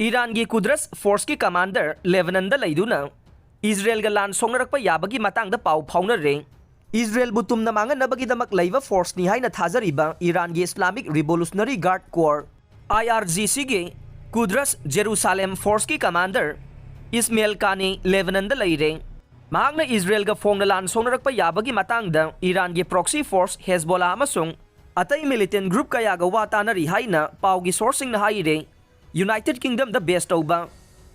Iran की कुद्रस force की commander Lebanon लैदुना Israel का लान सोंगरक्प याबगी मतंग पाउ फाउनरे इजराइल बु तुमना मांगनबगीदमक लैबा फोर्स नि हाइना थाजरिबा ईरान की Islamic revolutionary guard corps IRGC के कुद्रस जेरूसलेम फोर्स की कमांडर इस्माइल कानी लेबनान लैरे मांगना इजराइल का फोंग लान सोंगरक्प याबगी मतंग ईरान की प्रॉक्सी फोर्स हेजबोला अमसुंग अतई मिलिटेंट ग्रुप कया गा वातानरी हाइना पाउगी सोर्सिंग हाइरे यूनाइटेड किंगडम द बेस्ट तौबा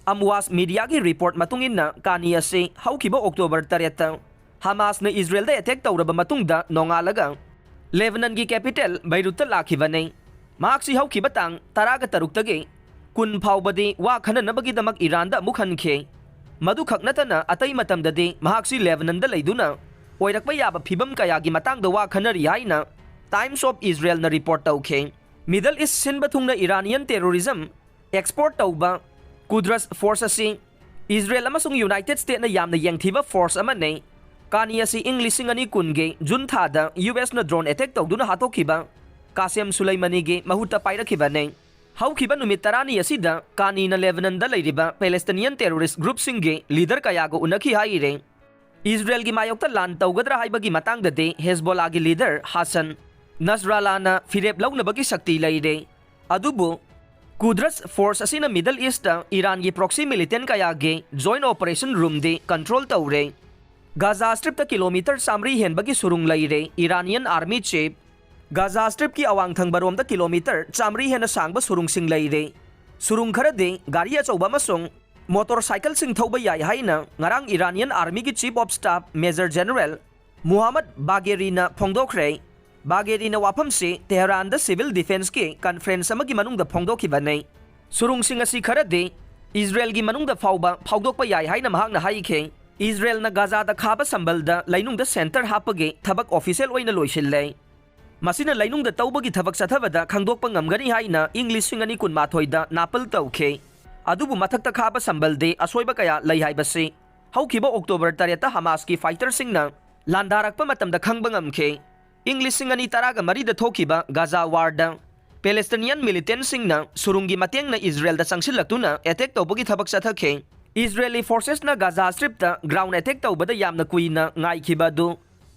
अमवास मीडिया की रिपोर्ट मतुंगिना कानी असे हौखिबा अक्टोबर 3 हमास ने इजराइल दा अटैक तौरबा मतुंगदा नोंगालगा लेबनान की कैपिटल बैरूत लाखिबने मार्क्सी हौखिबा तांग तरागा तरुक्तगे कुन फाउबदे वा खननबगीदमक ईरान दा मुखनखे मधु खकनतना अतई मतमददे मार्क्सी लेबनान दा लैदुना ओइरकबा याबा फिबम कयागी मतंगदा वा खनरी हाइना टाइम्स ऑफ इजराइल न रिपोर्ट तौखे मिडल ईस्ट सिनबा थुंगना इरानियन टेररिज्म एक्सपोर्ट तौबा कुद्रस फोर्स असी इजराइल अमसुंग यूनाइटेड स्टेट ना यामना यंगथिबा फोर्स अमने कानी असी इंग्लिशिंग अनि कुनगे जुन थादा यूएस न ड्रोन अटैक तौदुना हातोखिबा कासिम सुलेमानी गे महुता पाइरखिबाने हौखिबा नुमित तरानी असिदा कानी न लेबनान दा लैरिबा पैलेस्टाइनियन टेररिस्ट ग्रुप सिंगे लीडर कयागो उनखि हाइरे इजराइल की मायोक्ता लान तौगद्रा हाइबगी मतंगदे हेजबोला की लीडर हसन नसरालाना फिरेप लौनबगी शक्ति लैरे अदुबु कुद्रस फोर्स असिना मिडल ईस्ट ईरान की प्रॉक्सी मिलिटेंट कयागे जॉइंट ऑपरेशन रूम दे कंट्रोल तौरे गाजा स्ट्रिप ता किलोमीटर सामरी हेनबगी सुरुंग लैरे Iranian army chief Gaza strip की अवांग थंगबरोम दा किलोमीटर चामरी हेन सांगबा सुरुंग सिंग लैरे सुरुंग खरदे गाड़ी अचौबा मसुंग मोटरसाइकिल सिंग थौबा याय हाइना ngarang इरानियन आर्मी की chief of staff major general Muhammad बागेरीना फोंदोखरे बागेरीना वाफम से तेहरान द सिविल डिफेंस के कॉन्फ्रेंस अमगी मनुंग द फोंदोखिबने सुरुंग सिंग असि खरदे इजराइल की मनुंग द फाउबा फाउदोकपा याय हाइना महांगना हाइखे इजराइल न गाजा द खाबा संबल द लैनुंग द सेंटर हापगे थबक ऑफिशियल ओइना लोइसिल्ले मसिना लैनुंग द तौबगी थबक सथबदा खंगदोकपा ngamgani हाइना इंग्लिश सिंग अनि कुनमाथोय द नापल तौखे अदुबु मथक्ता खाबा संबल दे असोइबा कया लै हाइबसे हौखिबा अक्टोबर 3 हमास की फाइटर सिंगना लांदारकपा मतमदा खंगबा ngamखे इंग्लिश सिंग अनि तरागा मरी द थोखिबा गाजा वार्ड पैलेस्टाइनियन मिलिटेंट सिंगना सुरुंगी मतेंग न इजराइल द संगसिलक्तुना अटैक तौबगी थबक सथखे इजरायली फोर्सेस न गाजा स्ट्रिप द ग्राउंड अटैक तौबदा यामना कुइना ngaikibadu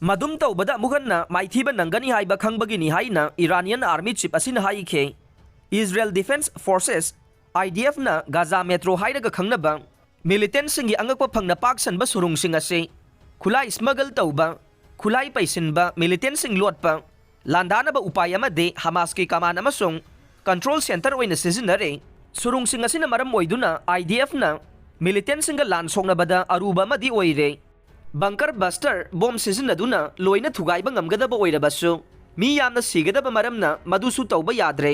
मदुम तौबदा मुगन्ना माइथीबा नंगनी हाइबा खंगबगी नि हाइना इरानियन आर्मी चीफ असिन हाइखे इजराइल डिफेंस फोर्सेस IDF ना गाजा मेट्रो हाइरगा खंगनबा मिलिटेंट सिंगी अंगकपा फंगना पाकसनबा सुरुंग सिंग असे खुलाई स्मगल तौबा खुलाई पैसिनबा मिलिटेंट सिंग लोटपा लांदानबा उपाय अमदे हमास की कमान अमसुंग कंट्रोल सेंटर ओइना सिजिनरे सुरुंग सिंग असिना मरम ओइदुना IDF ना मिलिटेंट सिंग लान सोंगनबदा अरुबा मदी ओइरे बंकर बस्टर बॉम्ब सिजिनदुना लोइना थुगाइबा ngamगदबा ओइरबसु मी यामना सिगदबा मरमना मदुसु तौबा याद्रे